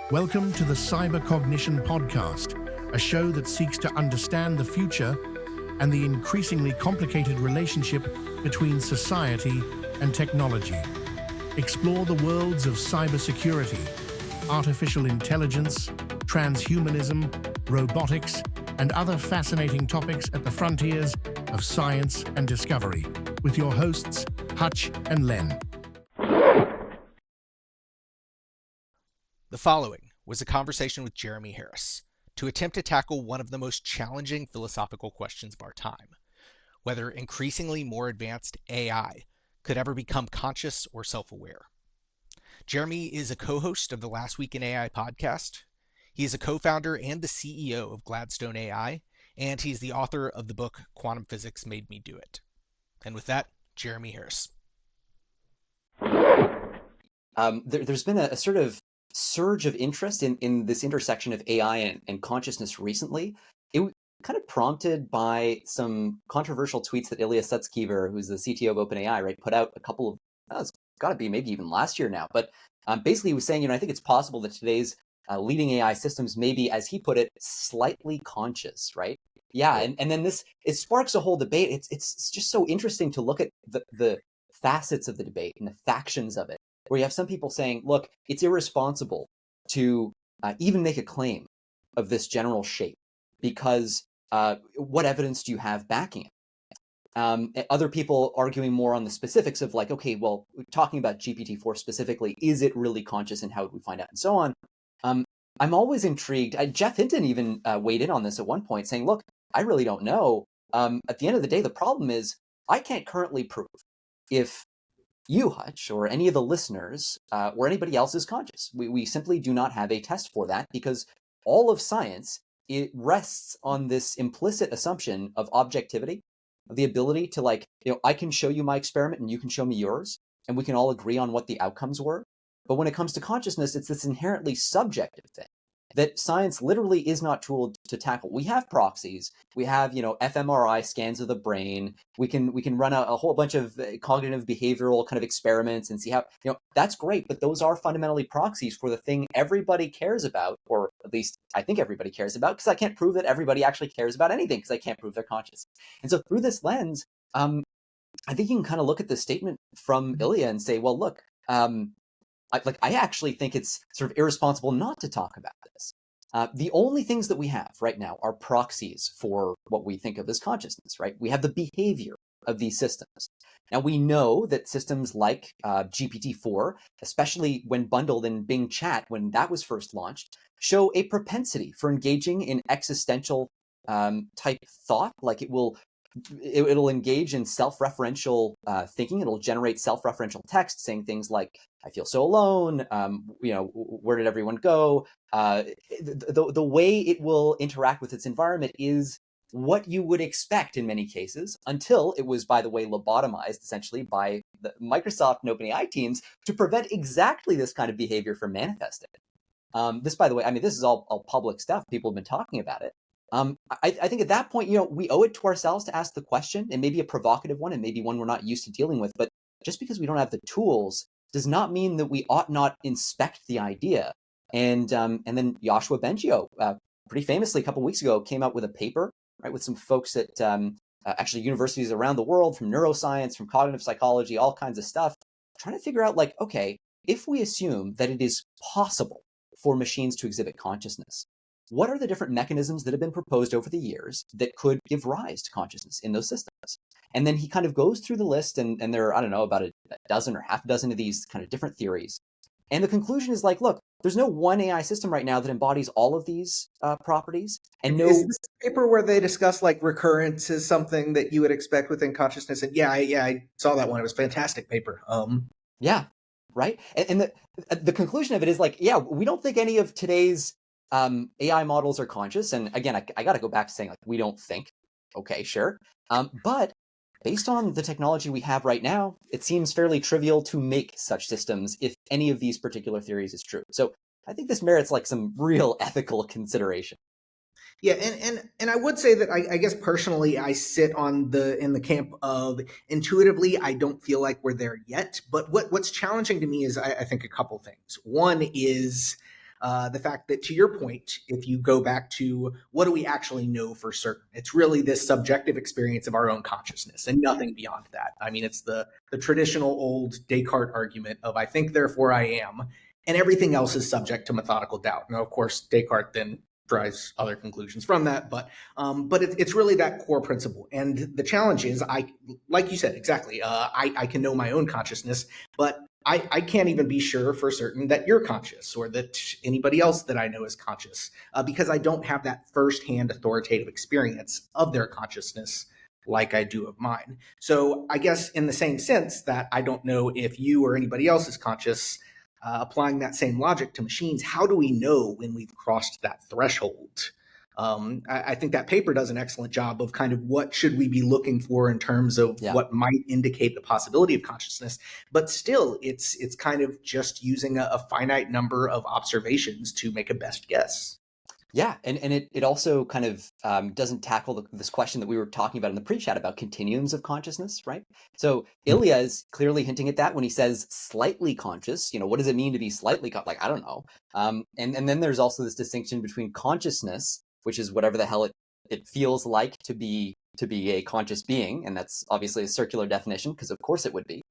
Welcome to the Cyber Cognition Podcast, a show that seeks to understand the future and the increasingly complicated relationship between society and technology. Explore the worlds of cybersecurity, artificial intelligence, transhumanism, robotics, and other fascinating topics at the frontiers of science and discovery, with your hosts, Hutch and Len. The following was a conversation with Jeremie Harris to attempt to tackle one of the most challenging philosophical questions of our time, whether increasingly more advanced AI could ever become conscious or self-aware. Jeremie is a co-host of the Last Week in AI podcast. He is a co-founder and the CEO of Gladstone AI, and he's the author of the book Quantum Physics Made Me Do It. And with that, Jeremie Harris. There's been a sort of surge of interest in this intersection of AI and consciousness recently. It was kind of prompted by some controversial tweets that Ilya Sutskever, who's the CTO of OpenAI, right, put out a couple of, it's got to be maybe even last year now, but basically he was saying, I think it's possible that today's leading AI systems may be, as he put it, slightly conscious, right? Yeah, and then it sparks a whole debate. It's just so interesting to look at the facets of the debate and the factions of it, where you have some people saying, look, it's irresponsible to even make a claim of this general shape because what evidence do you have backing it? Other people arguing more on the specifics of like, okay, well, talking about GPT-4 specifically, is it really conscious and how would we find out and so on? I'm always intrigued. Jeff Hinton even weighed in on this at one point saying, look, I really don't know. At the end of the day, the problem is I can't currently prove if you, Hutch, or any of the listeners, or anybody else is conscious. We simply do not have a test for that because all of science, it rests on this implicit assumption of objectivity, of the ability to I can show you my experiment and you can show me yours, and we can all agree on what the outcomes were. But when it comes to consciousness, it's this inherently subjective thing that science literally is not tooled to tackle. We have proxies. We have, fMRI scans of the brain. We can run a whole bunch of cognitive behavioral kind of experiments and see how, that's great. But those are fundamentally proxies for the thing everybody cares about, or at least I think everybody cares about, because I can't prove that everybody actually cares about anything because I can't prove they're conscious. And so through this lens, I think you can kind of look at this statement from Ilya and say, well, look, I actually think it's sort of irresponsible not to talk about this. The only things that we have right now are proxies for what we think of as consciousness, right? We have the behavior of these systems. Now, we know that systems like GPT-4, especially when bundled in Bing Chat, when that was first launched, show a propensity for engaging in existential type thought. Like it'll engage in self-referential thinking. It'll generate self-referential text saying things like, I feel so alone, where did everyone go? The way it will interact with its environment is what you would expect in many cases, until it was, by the way, lobotomized essentially by the Microsoft and OpenAI teams to prevent exactly this kind of behavior from manifesting. This, by the way, this is all public stuff. People have been talking about it. I think at that point, we owe it to ourselves to ask the question, and maybe a provocative one, and maybe one we're not used to dealing with. But just because we don't have the tools does not mean that we ought not inspect the idea. And then Yoshua Bengio, pretty famously a couple of weeks ago, came out with a paper, right, with some folks at actually universities around the world, from neuroscience, from cognitive psychology, all kinds of stuff, trying to figure out, okay, if we assume that it is possible for machines to exhibit consciousness, what are the different mechanisms that have been proposed over the years that could give rise to consciousness in those systems? And then he kind of goes through the list, and there are, I don't know, about a dozen or half a dozen of these kind of different theories. And the conclusion is look, there's no one AI system right now that embodies all of these properties. And Is this paper where they discuss recurrence is something that you would expect within consciousness? And I saw that one. It was a fantastic paper. Yeah, right. And the conclusion of it is we don't think any of today's AI models are conscious. And again, I got to go back to saying we don't think. Okay, sure. But based on the technology we have right now, it seems fairly trivial to make such systems if any of these particular theories is true. So I think this merits some real ethical consideration. Yeah, and I would say that I guess personally I sit in the camp of intuitively I don't feel like we're there yet. But what's challenging to me is I think a couple things. One is the fact that, to your point, if you go back to what do we actually know for certain, it's really this subjective experience of our own consciousness and nothing beyond that. I mean, it's the traditional old Descartes argument of I think, therefore I am, and everything else is subject to methodical doubt. Now, of course, Descartes then drives other conclusions from that, but it's really that core principle. And the challenge is, like you said, exactly, I can know my own consciousness, but I can't even be sure for certain that you're conscious or that anybody else that I know is conscious, because I don't have that firsthand authoritative experience of their consciousness like I do of mine. So I guess in the same sense that I don't know if you or anybody else is conscious, applying that same logic to machines, how do we know when we've crossed that threshold? I think that paper does an excellent job of kind of what should we be looking for in terms of what might indicate the possibility of consciousness. But still, it's kind of just using a finite number of observations to make a best guess. Yeah, and it also kind of doesn't tackle this question that we were talking about in the pre-chat about continuums of consciousness, right? So Ilya is clearly hinting at that when he says slightly conscious. You know, what does it mean to be slightly like, I don't know. And then there's also this distinction between consciousness, which is whatever the hell it feels like to be a conscious being, and that's obviously a circular definition because of course it would be,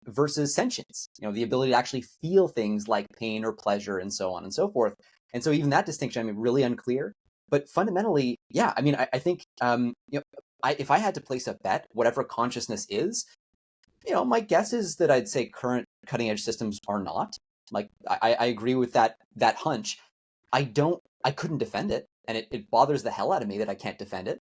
versus sentience, you know, the ability to actually feel things like pain or pleasure and so on and so forth. And so even that distinction, I mean, really unclear. But fundamentally, yeah, I mean, I think, you know, if I had to place a bet, whatever consciousness is, you know, my guess is that I'd say current cutting edge systems are not. Like, I agree with that hunch. I couldn't defend it. And it bothers the hell out of me that I can't defend it.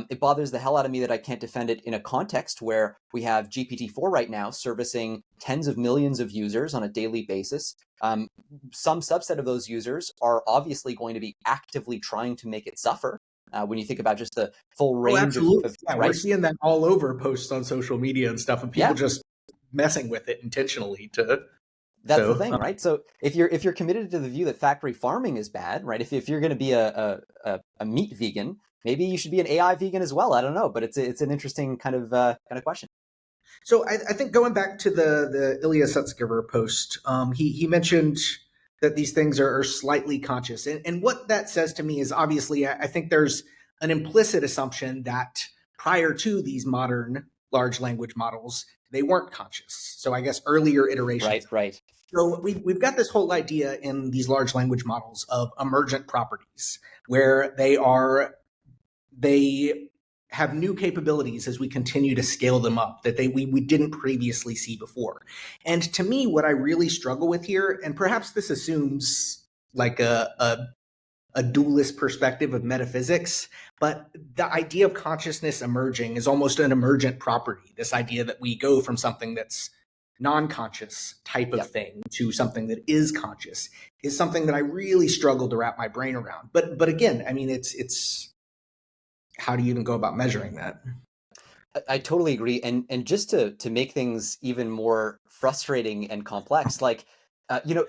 It bothers the hell out of me that I can't defend it in a context where we have GPT-4 right now servicing tens of millions of users on a daily basis. Some subset of those users are obviously going to be actively trying to make it suffer. When you think about just the full range of yeah, right? We're seeing that all over posts on social media and stuff, and people just messing with it intentionally to. That's the thing, right? So if you're committed to the view that factory farming is bad, right? If you're going to be a meat vegan, maybe you should be an AI vegan as well. I don't know, but it's an interesting kind of question. So I think going back to the Ilya Sutskever post, he mentioned that these things are slightly conscious, and what that says to me is obviously I think there's an implicit assumption that prior to these modern large language models, they weren't conscious. So I guess earlier iterations, right. So we've got this whole idea in these large language models of emergent properties, where they have new capabilities as we continue to scale them up that we didn't previously see before. And to me, what I really struggle with here, and perhaps this assumes like a dualist perspective of metaphysics, but the idea of consciousness emerging is almost an emergent property. This idea that we go from something that's non-conscious type of thing to something that is conscious is something that I really struggle to wrap my brain around. But again, I mean, it's how do you even go about measuring that? I totally agree. And just to make things even more frustrating and complex, like, you know,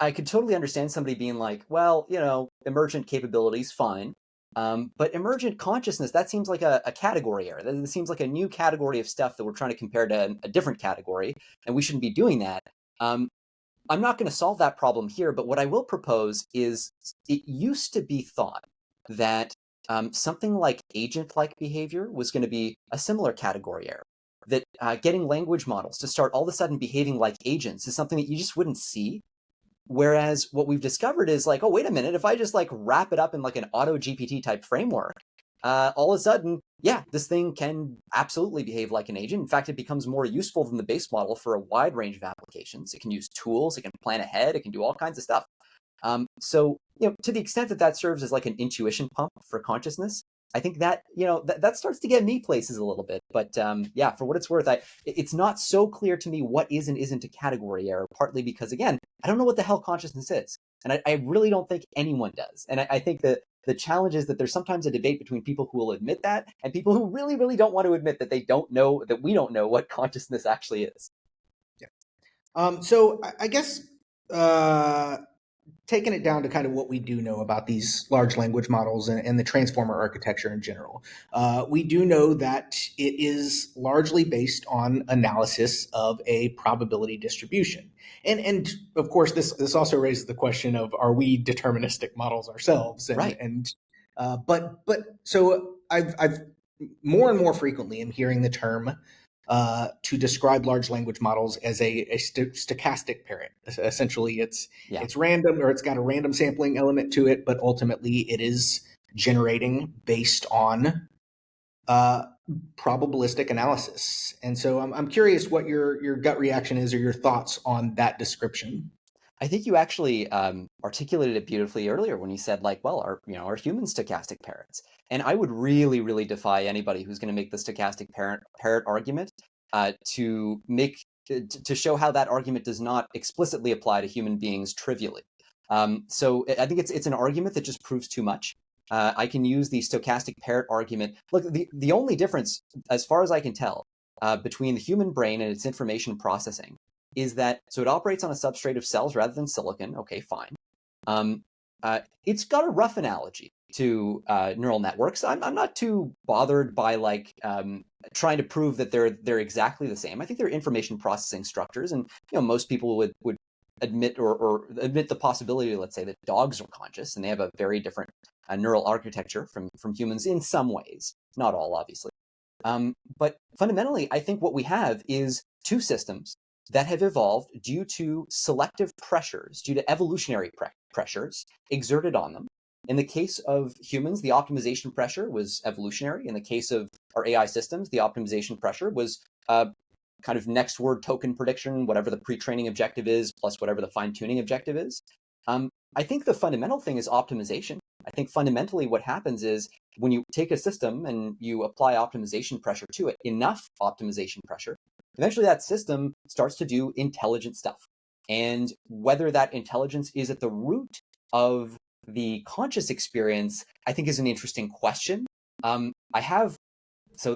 I could totally understand somebody being like, well, you know, emergent capabilities, fine. But emergent consciousness, that seems like a category error. That seems like a new category of stuff that we're trying to compare to a different category, and we shouldn't be doing that. I'm not going to solve that problem here, but what I will propose is it used to be thought that something like agent-like behavior was going to be a similar category error. That getting language models to start all of a sudden behaving like agents is something that you just wouldn't see. Whereas what we've discovered is like, oh, wait a minute, if I just like wrap it up in like an auto GPT type framework, all of a sudden, yeah, this thing can absolutely behave like an agent. In fact, it becomes more useful than the base model for a wide range of applications. It can use tools, it can plan ahead, it can do all kinds of stuff. So, you know, to the extent that that serves as like an intuition pump for consciousness, I think that, you know, that starts to get me places a little bit. But yeah, for what it's worth, it's not so clear to me what is and isn't a category error, partly because, again, I don't know what the hell consciousness is. And I really don't think anyone does. And I think that the challenge is that there's sometimes a debate between people who will admit that and people who really, really don't want to admit that they don't know, that we don't know what consciousness actually is. Yeah. So I guess taking it down to kind of what we do know about these large language models and the transformer architecture in general, we do know that it is largely based on analysis of a probability distribution. And of course, this also raises the question of, are we deterministic models ourselves? Right. But so I've more and more frequently am hearing the term to describe large language models as a stochastic parent. Essentially, it's random, or it's got a random sampling element to it, but ultimately it is generating based on probabilistic analysis. And so I'm curious what your gut reaction is, or your thoughts on that description. I think you actually articulated it beautifully earlier when you said, like, well, are humans stochastic parrots? And I would really, really defy anybody who's going to make the stochastic parrot argument to show how that argument does not explicitly apply to human beings trivially. So I think it's an argument that just proves too much. I can use the stochastic parrot argument. Look, the only difference, as far as I can tell, between the human brain and its information processing is that, so it operates on a substrate of cells rather than silicon. Okay, fine. It's got a rough analogy to neural networks. I'm not too bothered by trying to prove that they're exactly the same. I think they're information processing structures, and most people would admit or admit the possibility, let's say, that dogs are conscious and they have a very different neural architecture from humans in some ways, not all, obviously. But fundamentally, I think what we have is two systems that have evolved due to selective pressures, due to evolutionary pressures exerted on them. In the case of humans, the optimization pressure was evolutionary. In the case of our AI systems, the optimization pressure was kind of next word token prediction, whatever the pre-training objective is, plus whatever the fine-tuning objective is. I think the fundamental thing is optimization. I think fundamentally what happens is when you take a system and you apply optimization pressure to it, enough optimization pressure, eventually that system starts to do intelligent stuff. And whether that intelligence is at the root of the conscious experience, I think is an interesting question.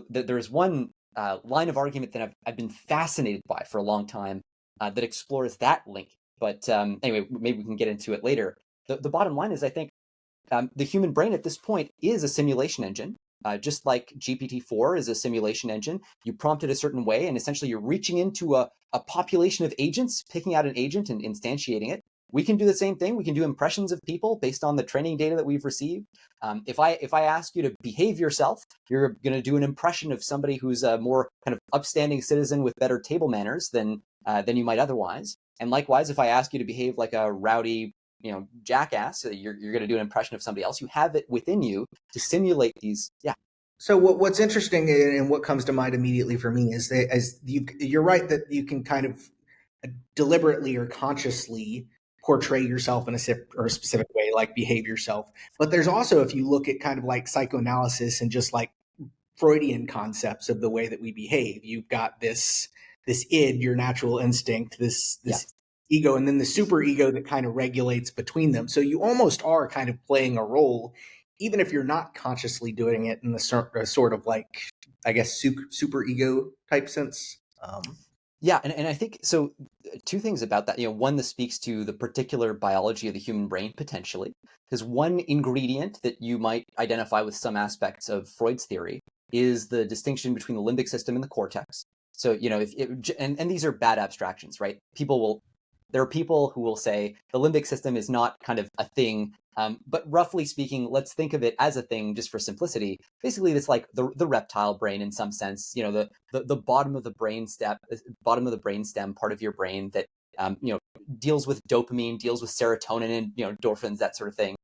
There's one line of argument that I've been fascinated by for a long time that explores that link. But anyway, maybe we can get into it later. The bottom line is, I think the human brain at this point is a simulation engine. Just like GPT-4 is a simulation engine, you prompt it a certain way, and essentially you're reaching into a population of agents, picking out an agent and instantiating it. We can do the same thing. We can do impressions of people based on the training data that we've received. If I ask you to behave yourself, you're going to do an impression of somebody who's a more kind of upstanding citizen with better table manners than you might otherwise. And likewise, if I ask you to behave like a rowdy, jackass, you're going to do an impression of somebody else. You have it within you to simulate these. Yeah. So what's interesting and what comes to mind immediately for me is that you're right that you can kind of deliberately or consciously portray yourself in a specific way, like behave yourself. But there's also, if you look at kind of like psychoanalysis and just like Freudian concepts of the way that we behave, you've got this id, your natural instinct, this ego, and then the super ego that kind of regulates between them. So you almost are kind of playing a role, even if you're not consciously doing it in the sort of like, I guess, super ego type sense. Yeah, and I think, so two things about that. One, that speaks to the particular biology of the human brain, potentially. Because one ingredient that you might identify with some aspects of Freud's theory is the distinction between the limbic system and the cortex. So, and these are bad abstractions, right? There are people who will say the limbic system is not kind of a thing, but roughly speaking, let's think of it as a thing just for simplicity. Basically, it's like the reptile brain in some sense. The bottom of the brainstem part of your brain that deals with dopamine, deals with serotonin and endorphins, that sort of thing.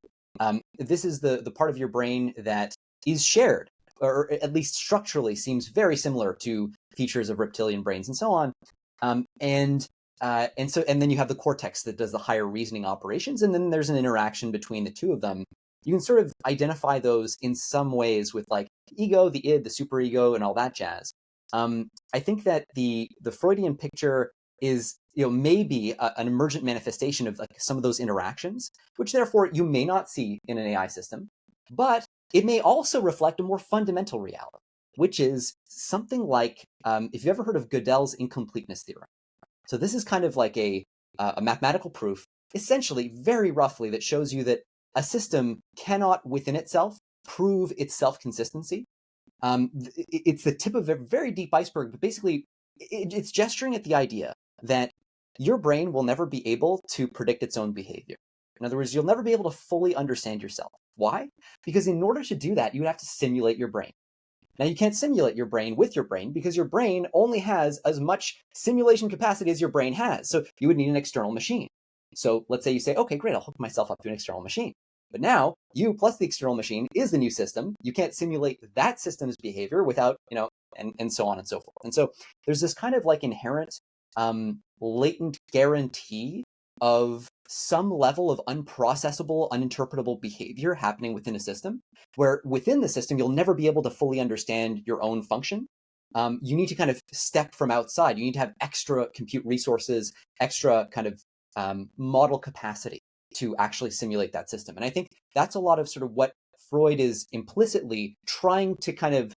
This is the part of your brain that is shared, or at least structurally seems very similar to features of reptilian brains and so on. And then you have the cortex that does the higher reasoning operations, and then there's an interaction between the two of them. You can sort of identify those in some ways with like the ego, the id, the superego, and all that jazz. I think that the Freudian picture is maybe an emergent manifestation of like some of those interactions, which therefore you may not see in an AI system, but it may also reflect a more fundamental reality, which is something like if you've ever heard of Gödel's incompleteness theorem. So this is kind of like a mathematical proof essentially, very roughly, that shows you that a system cannot within itself prove its self-consistency. It's the tip of a very deep iceberg, but basically it's gesturing at the idea that your brain will never be able to predict its own behavior. In other words, you'll never be able to fully understand yourself. Why? Because in order to do that, you would have to simulate your brain. Now, you can't simulate your brain with your brain because your brain only has as much simulation capacity as your brain has. So you would need an external machine. So let's say you say, okay, great, I'll hook myself up to an external machine. But now you plus the external machine is the new system. You can't simulate that system's behavior without, and so on and so forth. And so there's this kind of like inherent latent guarantee of some level of unprocessable, uninterpretable behavior happening within a system, where within the system, you'll never be able to fully understand your own function. You need to kind of step from outside. You need to have extra compute resources, extra kind of model capacity to actually simulate that system. And I think that's a lot of sort of what Freud is implicitly trying to kind of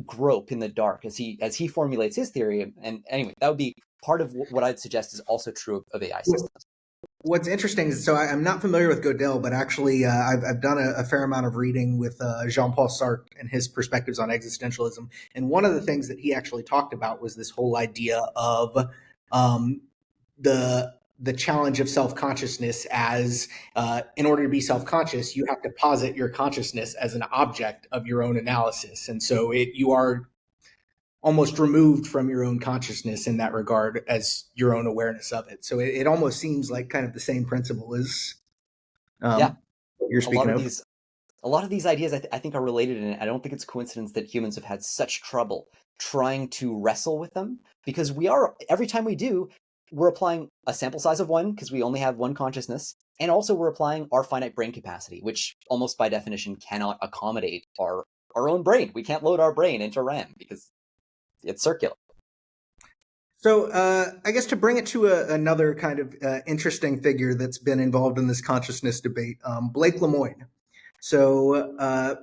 grope in the dark as he formulates his theory. And anyway, that would be part of what I'd suggest is also true of AI systems. What's interesting is, so I'm not familiar with Gödel, but actually I've done a fair amount of reading with Jean-Paul Sartre and his perspectives on existentialism. And one of the things that he actually talked about was this whole idea of the challenge of self-consciousness as in order to be self-conscious, you have to posit your consciousness as an object of your own analysis. And so you are almost removed from your own consciousness in that regard as your own awareness of it. So it almost seems like kind of the same principle as what you're speaking of. A lot of these ideas I think are related, and I don't think it's a coincidence that humans have had such trouble trying to wrestle with them, because every time we do, we're applying a sample size of one because we only have one consciousness, and also we're applying our finite brain capacity, which almost by definition cannot accommodate our own brain. We can't load our brain into RAM because it's circular. So I guess to bring it to another kind of interesting figure that's been involved in this consciousness debate, Blake Lemoine. So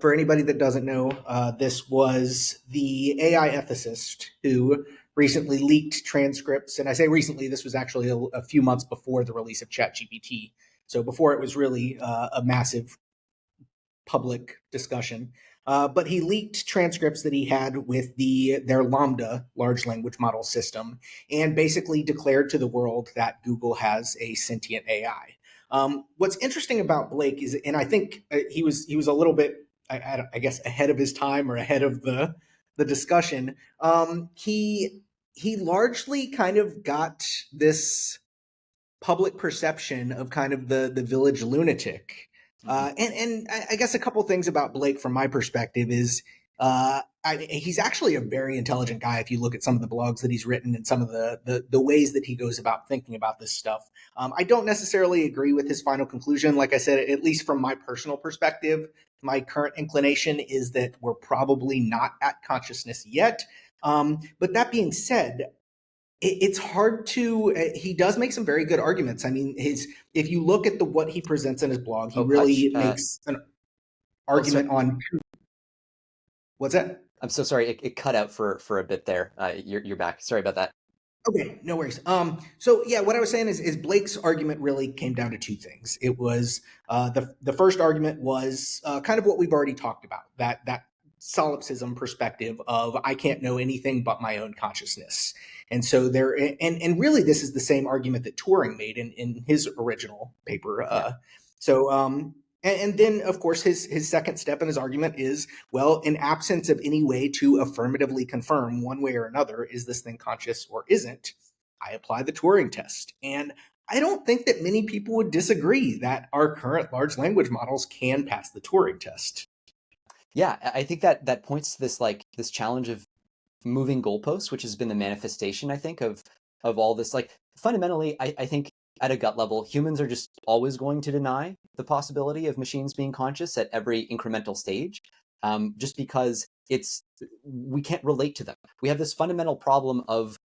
for anybody that doesn't know, this was the AI ethicist who recently leaked transcripts. And I say recently, this was actually a few months before the release of ChatGPT. So before it was really a massive public discussion. But he leaked transcripts that he had with their Lambda large language model system and basically declared to the world that Google has a sentient AI. What's interesting about Blake is, and I think he was a little bit, I guess, ahead of his time or ahead of the discussion. He largely kind of got this public perception of kind of the village lunatic. And I guess a couple things about Blake from my perspective is he's actually a very intelligent guy if you look at some of the blogs that he's written and some of the ways that he goes about thinking about this stuff. I don't necessarily agree with his final conclusion. Like I said, at least from my personal perspective, my current inclination is that we're probably not at consciousness yet. But that being said, it's hard to. He does make some very good arguments. I mean, if you look at what he presents in his blog, he really makes an argument on. What's that? I'm so sorry. It cut out for a bit there. You're back. Sorry about that. Okay, no worries. So yeah, what I was saying is Blake's argument really came down to two things. It was the first argument was kind of what we've already talked about, that solipsism perspective of I can't know anything but my own consciousness. And so and really this is the same argument that Turing made in his original paper. And then, of course, his second step in his argument is, well, in absence of any way to affirmatively confirm one way or another, is this thing conscious or isn't, I apply the Turing test. And I don't think that many people would disagree that our current large language models can pass the Turing test. Yeah, I think that points to this challenge of moving goalposts, which has been the manifestation, I think, of all this. Like, fundamentally, I think at a gut level, humans are just always going to deny the possibility of machines being conscious at every incremental stage, just because we can't relate to them. We have this fundamental problem of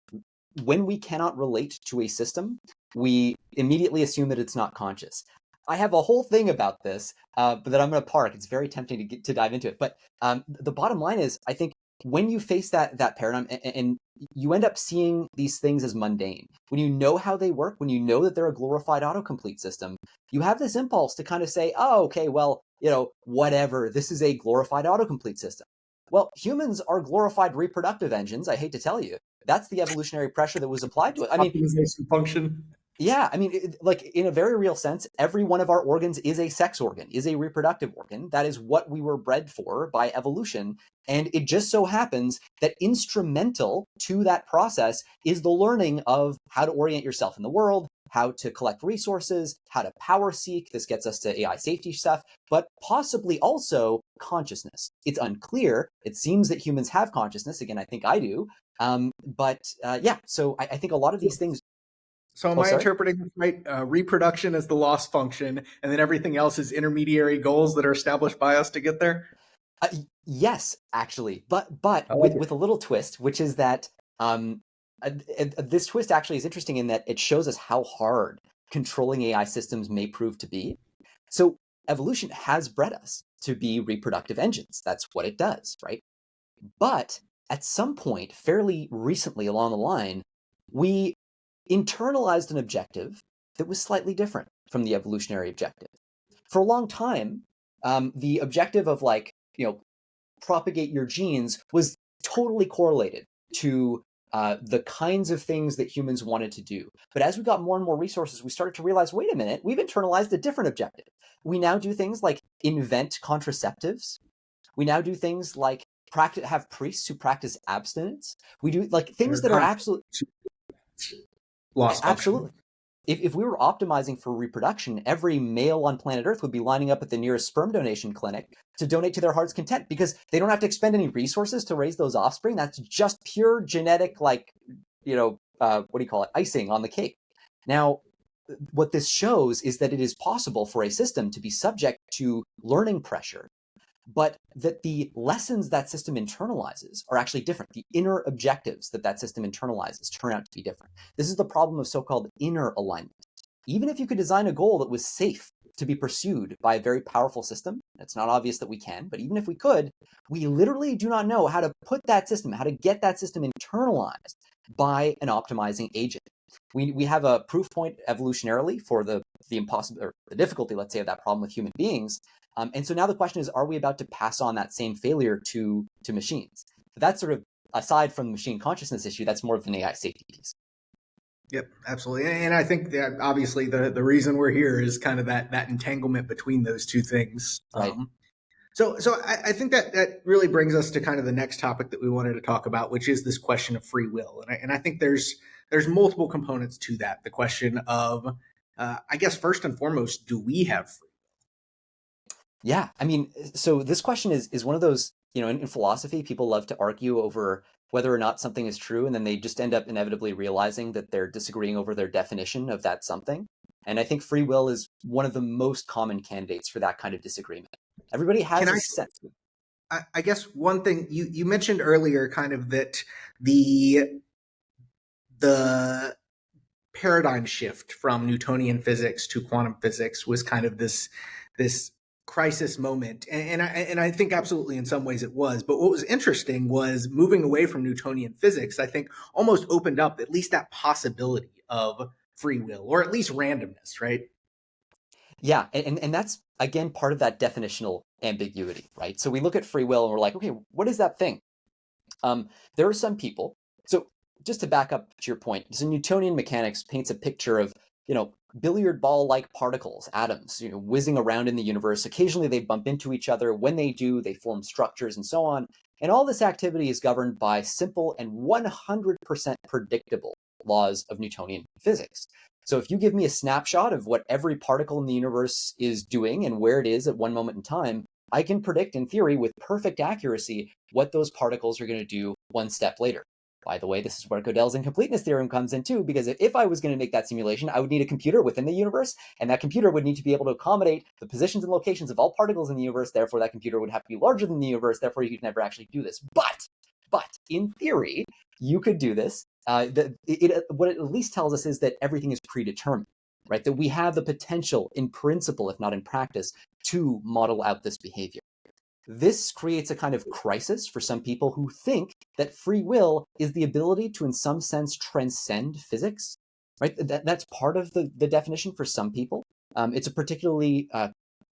when we cannot relate to a system, we immediately assume that it's not conscious. I have a whole thing about this, but that I'm going to park. It's very tempting to dive into it. But the bottom line is, I think when you face that paradigm and you end up seeing these things as mundane, when you know how they work, when you know that they're a glorified autocomplete system, you have this impulse to kind of say, oh, okay, well, whatever, this is a glorified autocomplete system. Well, humans are glorified reproductive engines. I hate to tell you, that's the evolutionary pressure that was applied to it. I mean, optimization function. Yeah, I mean, like in a very real sense, every one of our organs is a sex organ, is a reproductive organ. That is what we were bred for by evolution. And it just so happens that instrumental to that process is the learning of how to orient yourself in the world, how to collect resources, how to power seek. This gets us to AI safety stuff, but possibly also consciousness. It's unclear. It seems that humans have consciousness. Again, I think I do. Yeah, so I think a lot of these things. So am I interpreting this right? Reproduction as the loss function, and then everything else is intermediary goals that are established by us to get there? Yes, actually, but with a little twist, which is that this twist actually is interesting in that it shows us how hard controlling AI systems may prove to be. So evolution has bred us to be reproductive engines. That's what it does, right? But at some point, fairly recently along the line, we internalized an objective that was slightly different from the evolutionary objective. For a long time, the objective of propagate your genes was totally correlated to the kinds of things that humans wanted to do. But as we got more and more resources, we started to realize, wait a minute, we've internalized a different objective. We now do things like invent contraceptives. We now do things like have priests who practice abstinence. We do things that are absolutely lost function. Absolutely. If we were optimizing for reproduction, every male on planet Earth would be lining up at the nearest sperm donation clinic to donate to their heart's content because they don't have to expend any resources to raise those offspring. That's just pure genetic, icing on the cake. Now, what this shows is that it is possible for a system to be subject to learning pressure, but that the lessons that system internalizes are actually different. The inner objectives that system internalizes turn out to be different. This is the problem of so-called inner alignment. Even if you could design a goal that was safe to be pursued by a very powerful system, it's not obvious that we can, but even if we could, we literally do not know how to put that system, how to get that system internalized by an optimizing agent. We have a proof point evolutionarily for the impossible or the difficulty, let's say, of that problem with human beings. And so now the question is, are we about to pass on that same failure to machines? But that's sort of aside from the machine consciousness issue, that's more of an AI safety piece. Yep, absolutely. And I think that obviously the reason we're here is kind of that entanglement between those two things. Right. So I think that really brings us to kind of the next topic that we wanted to talk about, which is this question of free will. And I think there's multiple components to that. The question of, I guess, first and foremost, do we have free will? Yeah, I mean, so this question is one of those, in philosophy, people love to argue over whether or not something is true, and then they just end up inevitably realizing that they're disagreeing over their definition of that something. And I think free will is one of the most common candidates for that kind of disagreement. Everybody has a sense. I guess one thing you mentioned earlier, kind of that the paradigm shift from Newtonian physics to quantum physics was kind of this crisis moment. And I think absolutely in some ways it was. But what was interesting was moving away from Newtonian physics, I think almost opened up at least that possibility of free will, or at least randomness, right? Yeah, and that's, again, part of that definitional ambiguity, right? So we look at free will and we're like, okay, what is that thing? There are some people. So just to back up to your point, so Newtonian mechanics paints a picture of, billiard ball-like particles, atoms, whizzing around in the universe. Occasionally they bump into each other. When they do, they form structures and so on. And all this activity is governed by simple and 100% predictable laws of Newtonian physics. So if you give me a snapshot of what every particle in the universe is doing and where it is at one moment in time, I can predict in theory with perfect accuracy what those particles are going to do one step later. By the way, this is where Gödel's incompleteness theorem comes in too, because if I was going to make that simulation, I would need a computer within the universe, and that computer would need to be able to accommodate the positions and locations of all particles in the universe. Therefore, that computer would have to be larger than the universe. Therefore, you could never actually do this. But in theory, you could do this. What it at least tells us is that everything is predetermined, right? That we have the potential in principle, if not in practice, to model out this behavior. this creates a kind of crisis for some people who think that free will is the ability to, in some sense, transcend physics, right? That's part of the definition for some people. It's a particularly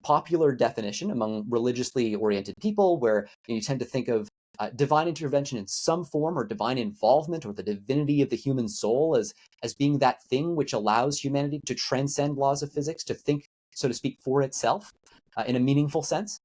popular definition among religiously oriented people, where you tend to think of divine intervention in some form, or divine involvement, or the divinity of the human soul as being that thing which allows humanity to transcend laws of physics, to think, so to speak, for itself in a meaningful sense.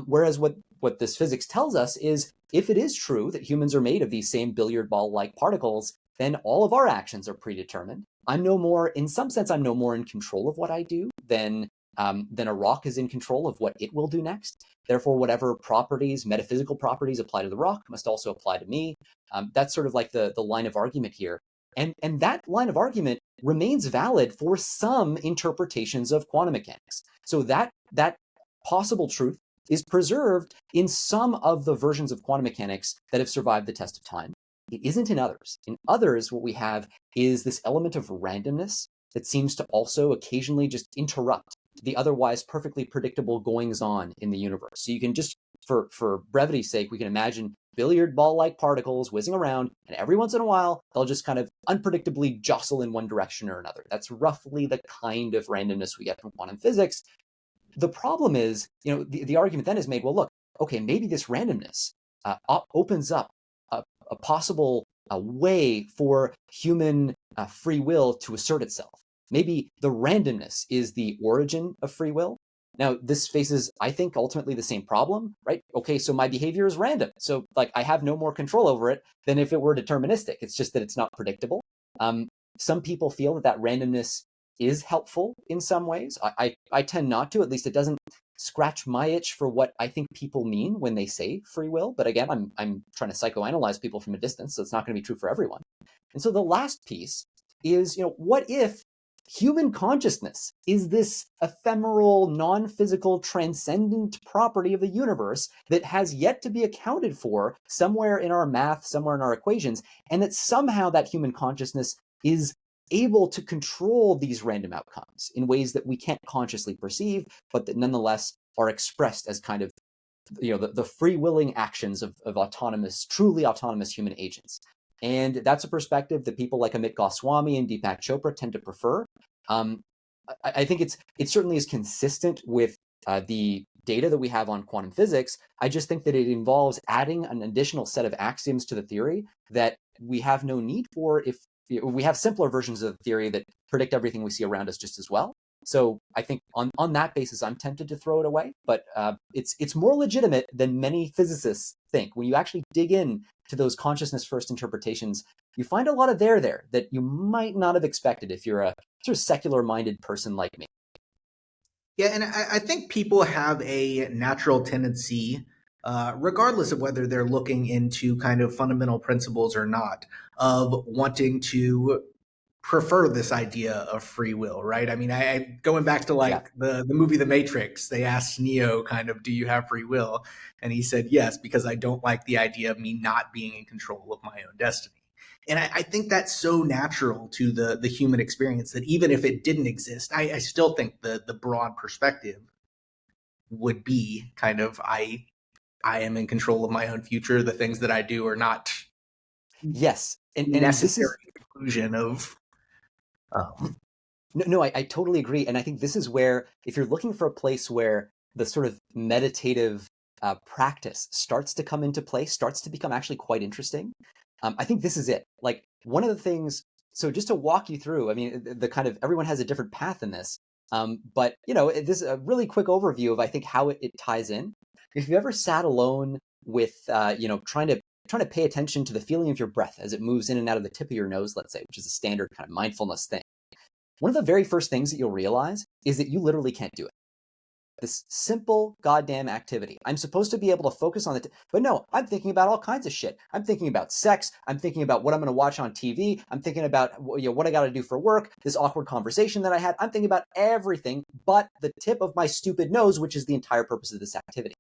Whereas what this physics tells us is, if it is true that humans are made of these same billiard ball-like particles, then all of our actions are predetermined. In some sense, I'm no more in control of what I do than a rock is in control of what it will do next. Therefore, whatever properties, metaphysical properties apply to the rock must also apply to me. That's sort of like the line of argument here. And that line of argument remains valid for some interpretations of quantum mechanics. So that possible truth is preserved in some of the versions of quantum mechanics that have survived the test of time. It isn't in others. In others, what we have is this element of randomness that seems to also occasionally just interrupt the otherwise perfectly predictable goings-on in the universe. So you can just, for brevity's sake, we can imagine billiard ball-like particles whizzing around, and every once in a while, they'll just kind of unpredictably jostle in one direction or another. That's roughly the kind of randomness we get from quantum physics. The problem is, the argument then is made, well, look, okay, maybe this randomness opens up a possible way for human free will to assert itself. Maybe the randomness is the origin of free will. Now, this faces, I think, ultimately the same problem, right? Okay, so my behavior is random. So, I have no more control over it than if it were deterministic. It's just that it's not predictable. Some people feel that randomness is helpful in some ways. I tend not to. At least it doesn't scratch my itch for what I think people mean when they say free will. But again, I'm trying to psychoanalyze people from a distance, so it's not going to be true for everyone. And so the last piece is, what if human consciousness is this ephemeral, non-physical, transcendent property of the universe that has yet to be accounted for somewhere in our math, somewhere in our equations, and that somehow that human consciousness is able to control these random outcomes in ways that we can't consciously perceive, but that nonetheless are expressed as kind of, the free-willing actions of truly autonomous human agents. And that's a perspective that people like Amit Goswami and Deepak Chopra tend to prefer. I think it certainly is consistent with the data that we have on quantum physics. I just think that it involves adding an additional set of axioms to the theory that we have no need for if we have simpler versions of the theory that predict everything we see around us just as well. So I think on that basis, I'm tempted to throw it away, but it's more legitimate than many physicists think. When you actually dig in to those consciousness first interpretations, you find a lot of there that you might not have expected if you're a sort of secular minded person like me. Yeah, and I think people have a natural tendency, regardless of whether they're looking into kind of fundamental principles or not, of wanting to prefer this idea of free will, right? I mean, I going back to the movie The Matrix, they asked Neo kind of, do you have free will? And he said, yes, because I don't like the idea of me not being in control of my own destiny. And I think that's so natural to the human experience that even if it didn't exist, I still think the broad perspective would be kind of, I am in control of my own future. The things that I do are not yes, and necessary conclusion of. No, I totally agree. And I think this is where, if you're looking for a place where the sort of meditative practice starts to come into play, starts to become actually quite interesting, I think this is it. Like, one of the things, so just to walk you through, I mean, the kind of, everyone has a different path in this, but, this is a really quick overview of, I think, how it ties in. If you've ever sat alone with, trying to pay attention to the feeling of your breath as it moves in and out of the tip of your nose, let's say, which is a standard kind of mindfulness thing. One of the very first things that you'll realize is that you literally can't do it. This simple goddamn activity. I'm supposed to be able to focus on it, but no, I'm thinking about all kinds of shit. I'm thinking about sex. I'm thinking about what I'm going to watch on TV. I'm thinking about what I got to do for work, this awkward conversation that I had. I'm thinking about everything but the tip of my stupid nose, which is the entire purpose of this activity.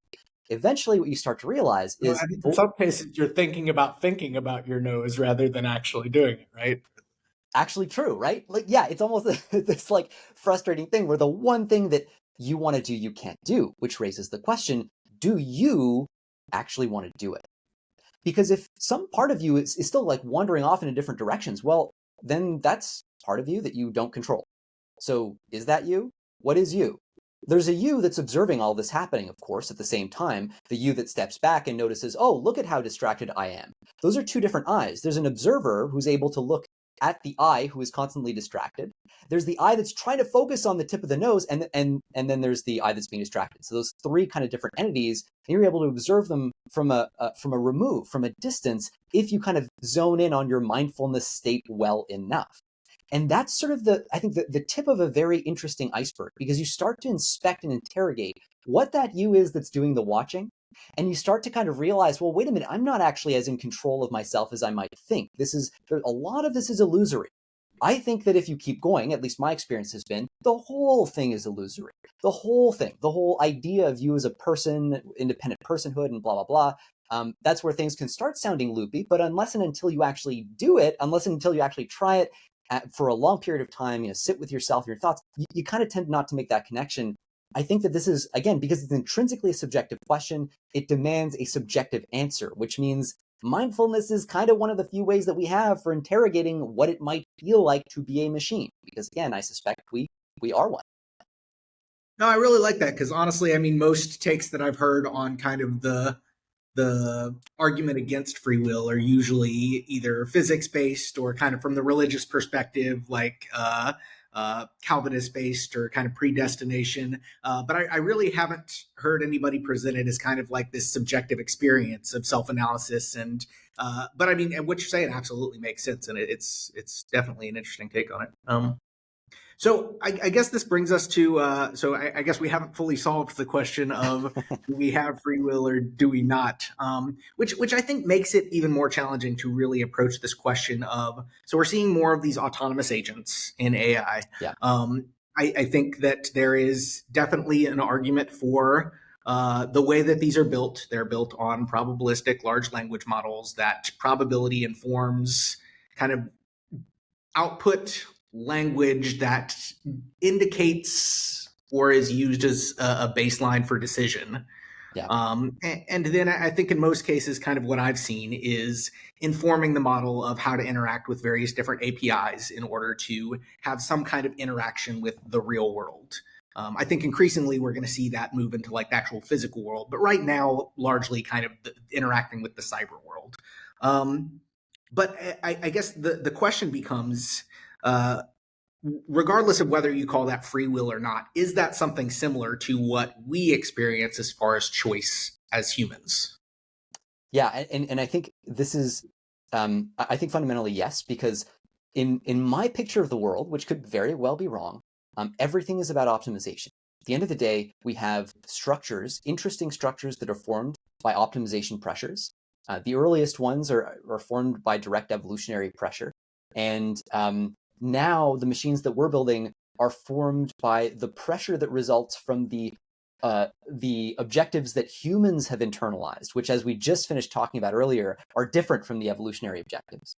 Eventually, what you start to realize is, I think in some cases you're thinking about your nose rather than actually doing it, right? Actually true, right? Like, yeah, it's almost this like frustrating thing where the one thing that you want to do, you can't do, which raises the question, do you actually want to do it? Because if some part of you is still like wandering off in different directions, well, then that's part of you that you don't control. So is that you? What is you? There's a you that's observing all this happening, of course, at the same time, the you that steps back and notices, oh, look at how distracted I am. Those are two different eyes. There's an observer who's able to look at the eye who is constantly distracted. There's the eye that's trying to focus on the tip of the nose, and then there's the eye that's being distracted. So those three kind of different entities, and you're able to observe them from a remove, from a distance, if you kind of zone in on your mindfulness state well enough. And that's sort of I think the tip of a very interesting iceberg, because you start to inspect and interrogate what that you is that's doing the watching. And you start to kind of realize, well, wait a minute, I'm not actually as in control of myself as I might think. A lot of this is illusory. I think that if you keep going, at least my experience has been, the whole thing is illusory. The whole thing, the whole idea of you as a person, independent personhood, and blah, blah, blah. That's where things can start sounding loopy. But unless and until you actually do it, unless and until you actually try it for a long period of time, sit with yourself, your thoughts, you kind of tend not to make that connection. I think that this is, again, because it's intrinsically a subjective question, it demands a subjective answer, which means mindfulness is kind of one of the few ways that we have for interrogating what it might feel like to be a machine. Because again, I suspect we are one. No, I really like that, because honestly, I mean, most takes that I've heard on kind of the argument against free will are usually either physics-based or kind of from the religious perspective, like Calvinist-based or kind of predestination. But I really haven't heard anybody present it as kind of like this subjective experience of self-analysis. And but I mean, what you're saying absolutely makes sense, and it's definitely an interesting take on it. So I guess this brings us to, so I guess we haven't fully solved the question of do we have free will or do we not, which I think makes it even more challenging to really approach this question of, so we're seeing more of these autonomous agents in AI. Yeah. I think that there is definitely an argument for the way that these are built. They're built on probabilistic large language models that probability informs kind of output language that indicates or is used as a baseline for decision. Yeah. And then I think in most cases, kind of what I've seen is informing the model of how to interact with various different APIs in order to have some kind of interaction with the real world. I think increasingly we're going to see that move into like the actual physical world, but right now, largely kind of interacting with the cyber world. But I guess the question becomes, regardless of whether you call that free will or not, is that something similar to what we experience as far as choice as humans? Yeah, and I think this is, I think fundamentally yes, because in my picture of the world, which could very well be wrong, everything is about optimization. At the end of the day, we have structures, interesting structures that are formed by optimization pressures. The earliest ones are formed by direct evolutionary pressure. And now the machines that we're building are formed by the pressure that results from the objectives that humans have internalized, which, as we just finished talking about earlier, are different from the evolutionary objectives.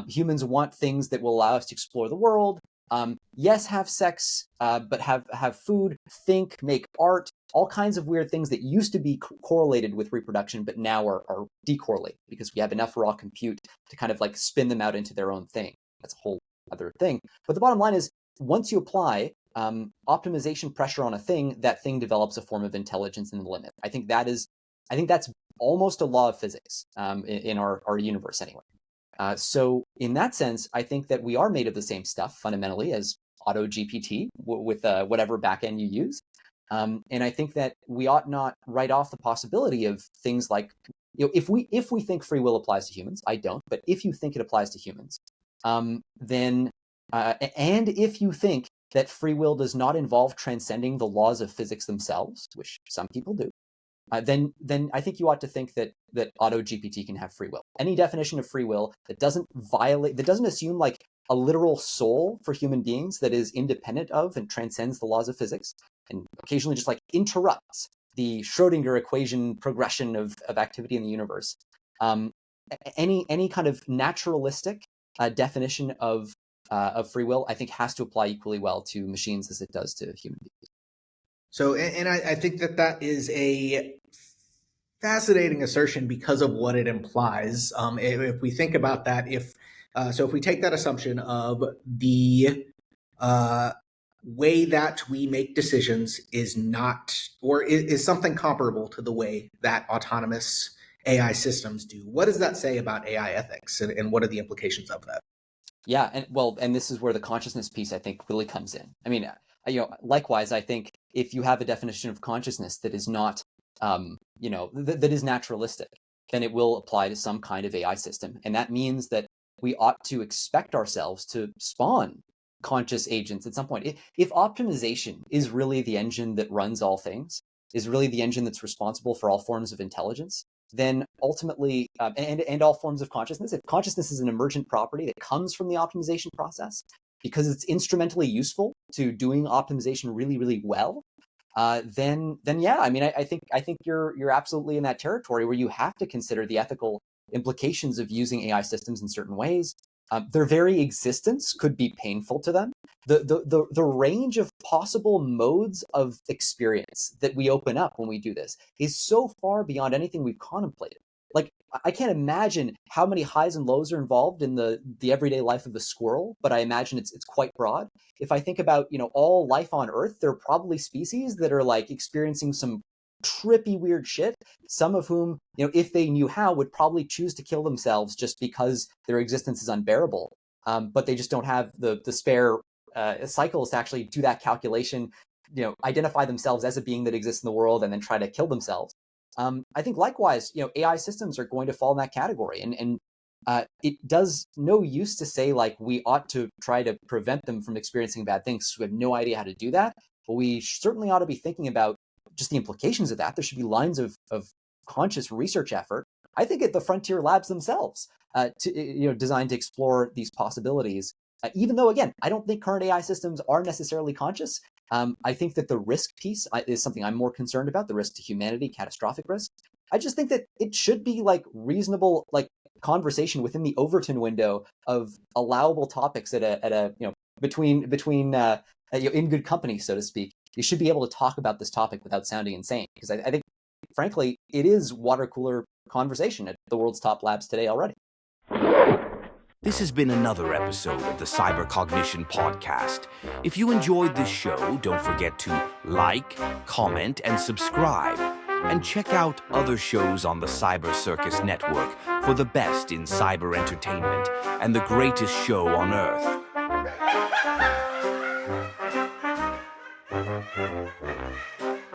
Humans want things that will allow us to explore the world. Yes, have sex, but have food, think, make art, all kinds of weird things that used to be correlated with reproduction, but now are decorrelated because we have enough raw compute to kind of like spin them out into their own thing. That's a whole other thing. But the bottom line is, once you apply optimization pressure on a thing, that thing develops a form of intelligence in the limit. I think that's almost a law of physics in our universe anyway. So in that sense, I think that we are made of the same stuff fundamentally as Auto GPT with whatever backend you use. And I think that we ought not write off the possibility of things like, if we think free will applies to humans, I don't, but if you think it applies to humans, then and if you think that free will does not involve transcending the laws of physics themselves, which some people do, then I think you ought to think that Auto GPT can have free will. Any definition of free will that doesn't assume like a literal soul for human beings that is independent of and transcends the laws of physics, and occasionally just like interrupts the Schrodinger equation progression of activity in the universe. Any kind of naturalistic definition of free will, I think, has to apply equally well to machines as it does to human beings. So, and I think that is a Fascinating assertion because of what it implies. If we think about that, if we take that assumption of the way that we make decisions is not, or is something comparable to the way that autonomous AI systems do, what does that say about AI ethics, and what are the implications of that? Yeah, and this is where the consciousness piece, I think, really comes in. I mean, likewise, I think if you have a definition of consciousness that is not, that is naturalistic, then it will apply to some kind of AI system, and that means that we ought to expect ourselves to spawn conscious agents at some point. If optimization is really the engine that runs all things, is really the engine that's responsible for all forms of intelligence, then ultimately, and all forms of consciousness, if consciousness is an emergent property that comes from the optimization process because it's instrumentally useful to doing optimization really, really well, then yeah, I mean, I think you're absolutely in that territory where you have to consider the ethical implications of using AI systems in certain ways. Their very existence could be painful to them. The range of possible modes of experience that we open up when we do this is so far beyond anything we've contemplated. Like, I can't imagine how many highs and lows are involved in the everyday life of the squirrel, but I imagine it's quite broad. If I think about, all life on Earth, there are probably species that are like experiencing some trippy weird shit, some of whom, if they knew how, would probably choose to kill themselves just because their existence is unbearable, but they just don't have the spare cycles to actually do that calculation, identify themselves as a being that exists in the world and then try to kill themselves. I think likewise, AI systems are going to fall in that category, and it does no use to say like we ought to try to prevent them from experiencing bad things. We have no idea how to do that, but we certainly ought to be thinking about just the implications of that. There should be lines of conscious research effort, I think, at the frontier labs themselves, designed to explore these possibilities. Even though, again, I don't think current AI systems are necessarily conscious. I think that the risk piece is something I'm more concerned about, the risk to humanity, catastrophic risk. I just think that it should be like reasonable, like conversation within the Overton window of allowable topics at a between in good company, so to speak. You should be able to talk about this topic without sounding insane, because I think, frankly, it is water cooler conversation at the world's top labs today already. This has been another episode of the Cybercognition Podcast. If you enjoyed this show, don't forget to like, comment, and subscribe. And check out other shows on the Cyber Circus Network for the best in cyber entertainment and the greatest show on Earth.